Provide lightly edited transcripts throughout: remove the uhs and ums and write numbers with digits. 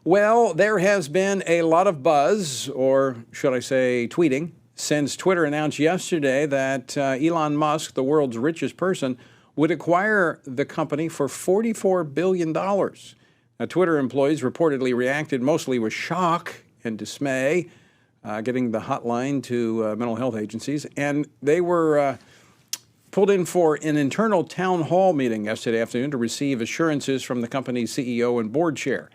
Well, there has been a lot of buzz, or should I say tweeting, since Twitter announced yesterday that Elon Musk, the world's richest person, would acquire the company for $44 billion. Now, Twitter employees reportedly reacted mostly with shock and dismay, getting the hotline to mental health agencies, and they were pulled in for an internal town hall meeting yesterday afternoon to receive assurances from the company's CEO and board chair.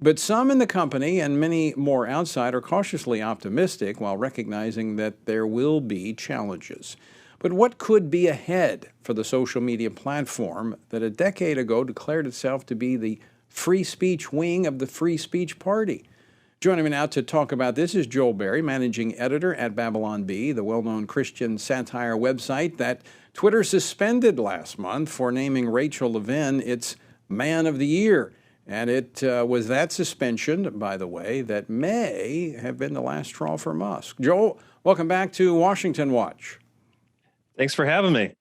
But some in the company and many more outside are cautiously optimistic while recognizing that there will be challenges. But what could be ahead for the social media platform that a decade ago declared itself to be the free speech wing of the Free Speech Party? Joining me now to talk about this is Joel Berry, managing editor at Babylon Bee, the well-known Christian satire website that Twitter suspended last month for naming Rachel Levin its Man of the Year. And it was that suspension, by the way, that may have been the last straw for Musk. Joel, welcome back to Washington Watch. Thanks for having me.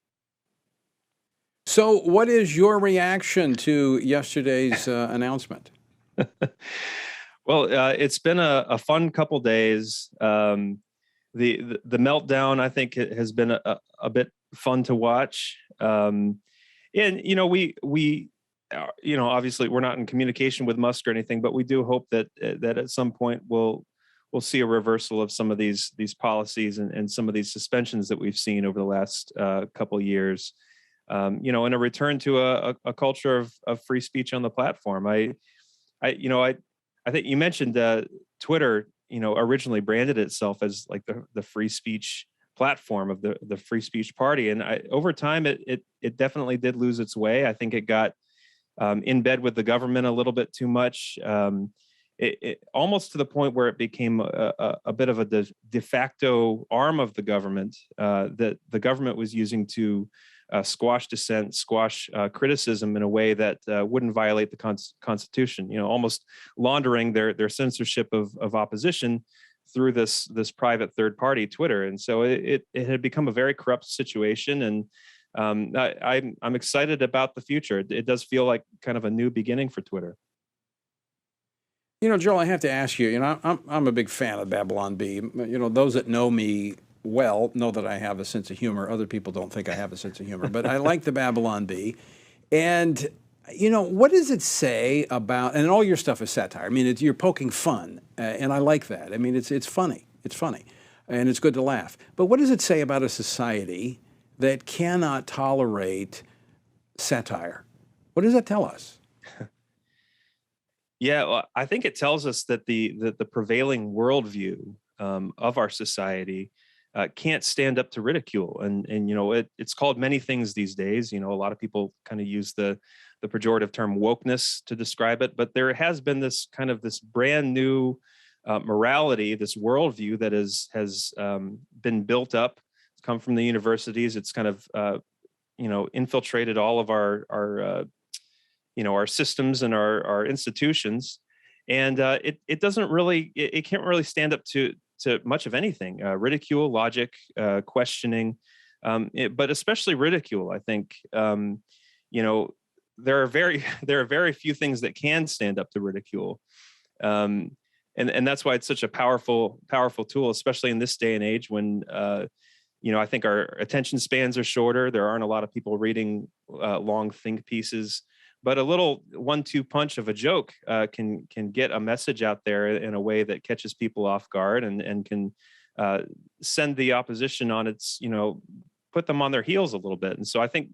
So what is your reaction to yesterday's announcement? Well, it's been a fun couple days. The meltdown, I think, has been a bit fun to watch. And, obviously we're not in communication with Musk or anything, but we do hope that at some point we'll see a reversal of some of these policies and some of these suspensions that we've seen over the last couple of years. And a return to a culture of free speech on the platform. I think you mentioned Twitter, originally branded itself as like the free speech platform of the Free Speech Party. And over time, it definitely did lose its way. I think it got in bed with the government a little bit too much, it almost to the point where it became a bit of a de facto arm of the government that the government was using to squash dissent, squash criticism in a way that wouldn't violate the Constitution. Almost laundering their censorship of opposition through this private third party, Twitter. And so it had become a very corrupt situation. And I'm excited about the future. It does feel like kind of a new beginning for Twitter. Joel, I have to ask you, I'm a big fan of Babylon Bee. Those that know me well know that I have a sense of humor. Other people don't think I have a sense of humor, but I like the Babylon Bee. And, what does it say about, and all your stuff is satire. I mean, you're poking fun, and I like that. I mean, it's funny. It's funny, and it's good to laugh. But what does it say about a society that cannot tolerate satire? What does that tell us? Yeah, well, I think it tells us that the prevailing worldview of our society can't stand up to ridicule, and it's called many things these days. A lot of people kind of use the pejorative term wokeness to describe it, but there has been this brand new morality, this worldview that has been built up. It's come from the universities. It's kind of infiltrated all of our systems and our institutions, and it can't really stand up to much of anything. Ridicule, logic, questioning, but especially ridicule. I think there are very few things that can stand up to ridicule, and that's why it's such a powerful tool, especially in this day and age when I think our attention spans are shorter. There aren't a lot of people reading long think pieces. But a little 1-2 punch of a joke can get a message out there in a way that catches people off guard and can send the opposition on its, put them on their heels a little bit. And so I think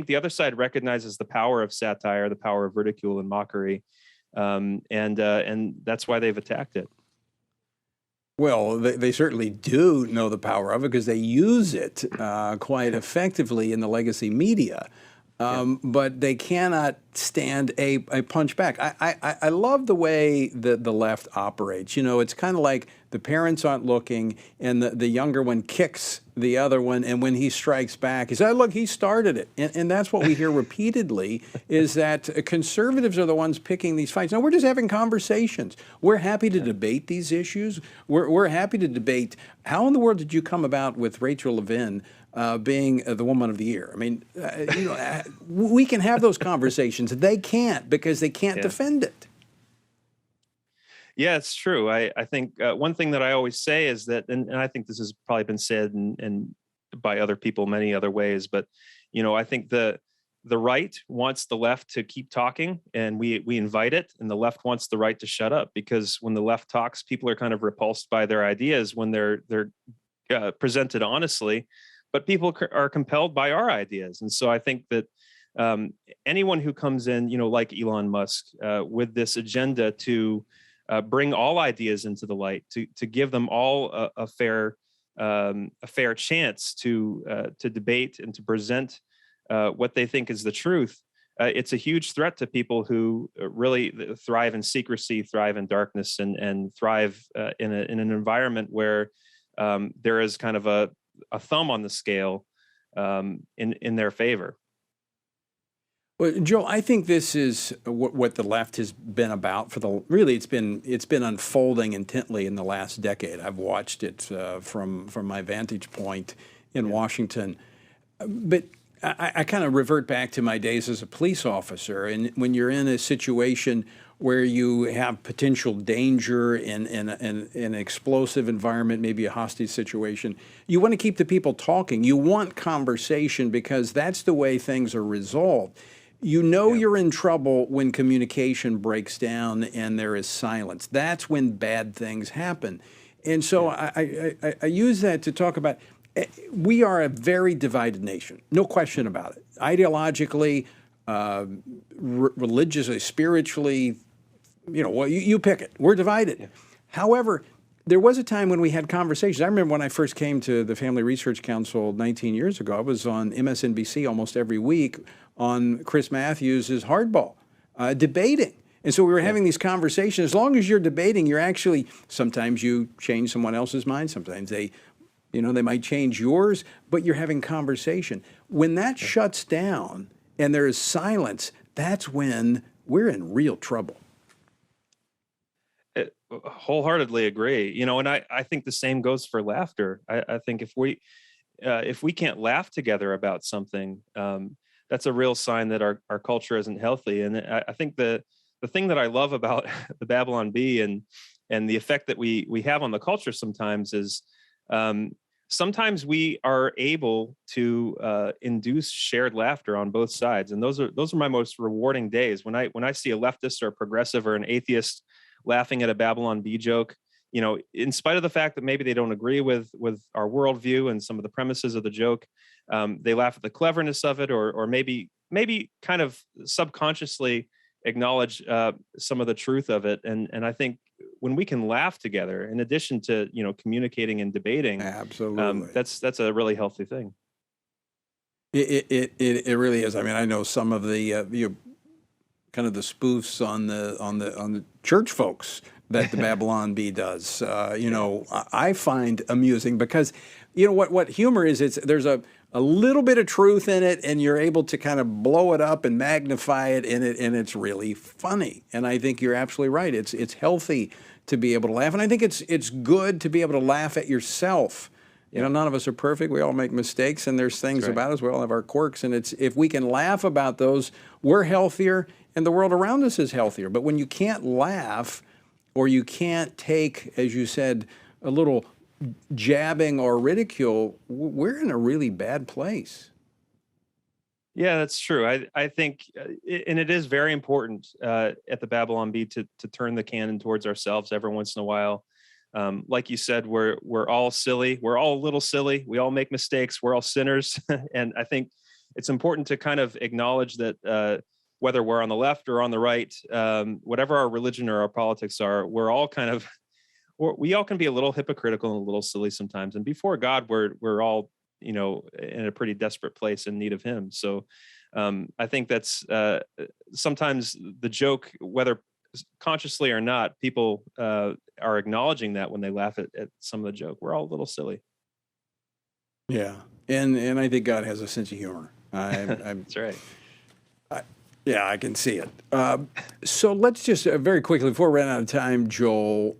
the other side recognizes the power of satire, the power of ridicule and mockery, and that's why they've attacked it. Well, they certainly do know the power of it because they use it quite effectively in the legacy media. But they cannot stand a punch back. I love the way the left operates. It's kind of like the parents aren't looking and the younger one kicks the other one, and when he strikes back, he says, look, he started it. And that's what we hear repeatedly, is that conservatives are the ones picking these fights. Now, we're just having conversations. We're happy to debate these issues. We're happy to debate, how in the world did you come about with Rachel Levin being the Woman of the Year? I mean, we can have those conversations. They can't, because they can't defend it. Yeah, it's true. I think one thing that I always say is that, and I think this has probably been said and by other people many other ways, but I think the right wants the left to keep talking, and we invite it, and the left wants the right to shut up, because when the left talks, people are kind of repulsed by their ideas when they're presented honestly, but people are compelled by our ideas. And so I think that anyone who comes in, like Elon Musk, with this agenda to bring all ideas into the light, to give them all a fair chance to debate and to present what they think is the truth. It's a huge threat to people who really thrive in secrecy, thrive in darkness, and thrive in an environment where there is kind of a thumb on the scale in their favor. Well, Joe, I think this is what the left has been about for it's been unfolding intently in the last decade. I've watched it from my vantage point in Washington, but I kind of revert back to my days as a police officer, and when you're in a situation where you have potential danger in an explosive environment, maybe a hostage situation, you want to keep the people talking. You want conversation, because that's the way things are resolved. You're in trouble when communication breaks down and there is silence. That's when bad things happen. And so I use that to talk about, we are a very divided nation, no question about it. Ideologically, religiously, spiritually, you pick it. We're divided. Yeah. However, there was a time when we had conversations. I remember when I first came to the Family Research Council 19 years ago, I was on MSNBC almost every week on Chris Matthews' Hardball, debating. And so we were having these conversations. As long as you're debating, sometimes you change someone else's mind. Sometimes they might change yours, but you're having conversation. When that shuts down and there is silence, that's when we're in real trouble. Wholeheartedly agree. And I think the same goes for laughter. I think if we can't laugh together about something, that's a real sign that our culture isn't healthy. And I think the thing that I love about the Babylon Bee and the effect that we have on the culture sometimes is sometimes we are able to induce shared laughter on both sides, and those are my most rewarding days when I see a leftist or a progressive or an atheist laughing at a Babylon Bee joke. In spite of the fact that maybe they don't agree with our worldview and some of the premises of the joke, they laugh at the cleverness of it, or maybe kind of subconsciously acknowledge some of the truth of it. And I think when we can laugh together, in addition to communicating and debating, absolutely, that's a really healthy thing. It really is. I mean, I know some of the kind of the spoofs on the church folks that the Babylon Bee does. I find amusing, because what humor is. There's a little bit of truth in it, and you're able to kind of blow it up and magnify it, and it's really funny. And I think you're absolutely right. It's healthy to be able to laugh, and I think it's good to be able to laugh at yourself. None of us are perfect. We all make mistakes, and there's things about us. We all have our quirks, and if we can laugh about those, we're healthier, and the world around us is healthier. But when you can't laugh, or you can't take, as you said, a little jabbing or ridicule, we're in a really bad place. Yeah, that's true. I think, and it is very important at the Babylon Bee to turn the cannon towards ourselves every once in a while. Like you said, we're all silly. We're all a little silly. We all make mistakes. We're all sinners. And I think it's important to kind of acknowledge that whether we're on the left or on the right, whatever our religion or our politics are, we all can be a little hypocritical and a little silly sometimes. And before God, we're all, in a pretty desperate place in need of him. So I think that's sometimes the joke, whether consciously or not, people are acknowledging that when they laugh at some of the joke. We're all a little silly. Yeah. And I think God has a sense of humor. That's right. Yeah, I can see it. So let's just very quickly, before we run out of time, Joel,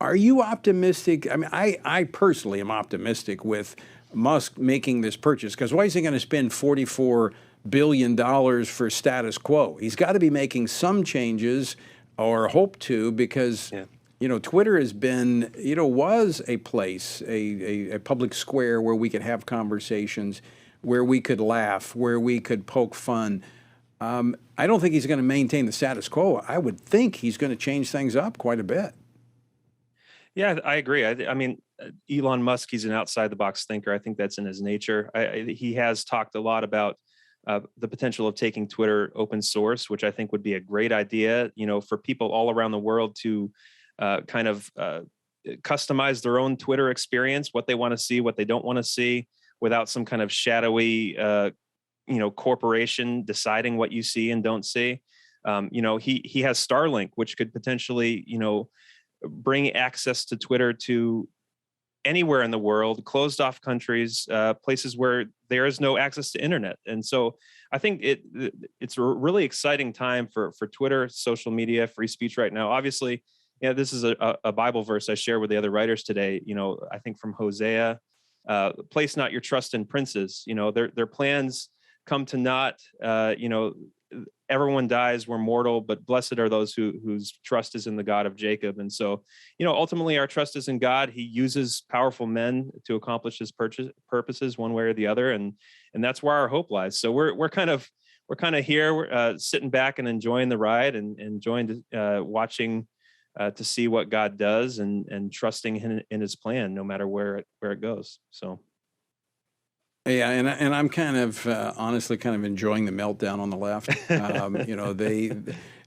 are you optimistic? I mean, I personally am optimistic with Musk making this purchase, because why is he going to spend $44 billion for status quo? He's got to be making some changes or hope to, because Yeah. Twitter has been, was a place, a public square where we could have conversations, where we could laugh, where we could poke fun. I don't think he's going to maintain the status quo. I would think he's going to change things up quite a bit. Yeah, I agree. I mean, Elon Musk, he's an outside the box thinker. I think that's in his nature. He has talked a lot about the potential of taking Twitter open source, which I think would be a great idea, for people all around the world to kind of customize their own Twitter experience, what they want to see, what they don't want to see, without some kind of shadowy, corporation deciding what you see and don't see. He has Starlink, which could potentially, bring access to Twitter to anywhere in the world, closed off countries, places where there is no access to internet. And so I think it's a really exciting time for Twitter, social media, free speech right now. Obviously, this is a Bible verse I share with the other writers today. I think from Hosea, place not your trust in princes. Their plans come to naught. Everyone dies, we're mortal, but blessed are those whose trust is in the God of Jacob. And so, ultimately our trust is in God. He uses powerful men to accomplish his purposes one way or the other. And that's where our hope lies. So we're kind of here, sitting back and enjoying the ride and enjoying watching to see what God does and trusting in his plan, no matter where it goes. So. Yeah, and I'm kind of honestly kind of enjoying the meltdown on the left.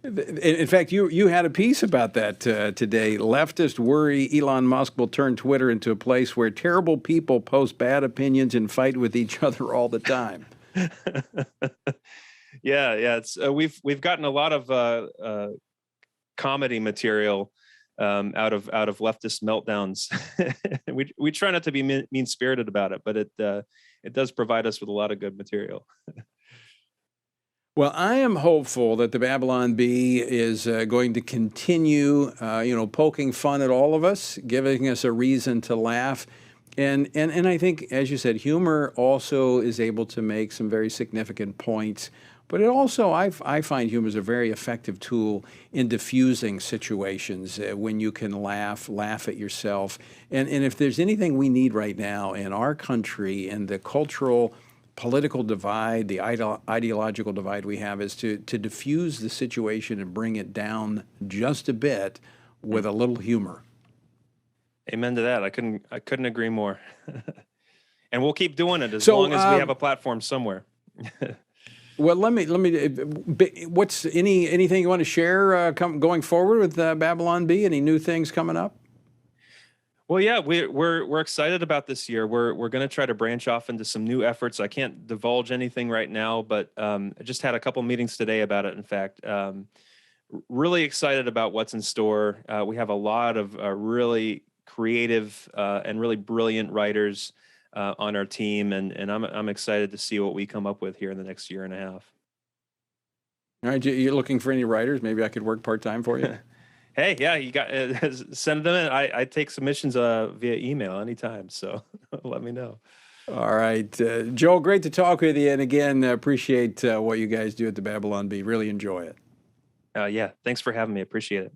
In fact, you had a piece about that today. Leftists worry Elon Musk will turn Twitter into a place where terrible people post bad opinions and fight with each other all the time. Yeah. It's we've gotten a lot of comedy material out of leftist meltdowns. we try not to be mean spirited about it, but it does provide us with a lot of good material. Well, I am hopeful that the Babylon Bee is going to continue, poking fun at all of us, giving us a reason to laugh. And I think, as you said, humor also is able to make some very significant points. But it also, I find humor is a very effective tool in diffusing situations when you can laugh at yourself. And if there's anything we need right now in our country, in the cultural, political divide, the ideological divide we have, is to diffuse the situation and bring it down just a bit with a little humor. Amen to that. I couldn't agree more. And we'll keep doing it as long as we have a platform somewhere. Well, let me. What's anything you want to share going forward with Babylon Bee? Any new things coming up? Well, yeah, we're excited about this year. We're going to try to branch off into some new efforts. I can't divulge anything right now, but I just had a couple meetings today about it. In fact, really excited about what's in store. We have a lot of really creative and really brilliant writers on our team, and I'm excited to see what we come up with here in the next year and a half. All right, you're looking for any writers? Maybe I could work part-time for you. Hey, yeah, you got send them in. I take submissions via email anytime, so let me know. All right, Joel, great to talk with you, and again, appreciate what you guys do at the Babylon Bee. Really enjoy it. Yeah, thanks for having me. Appreciate it.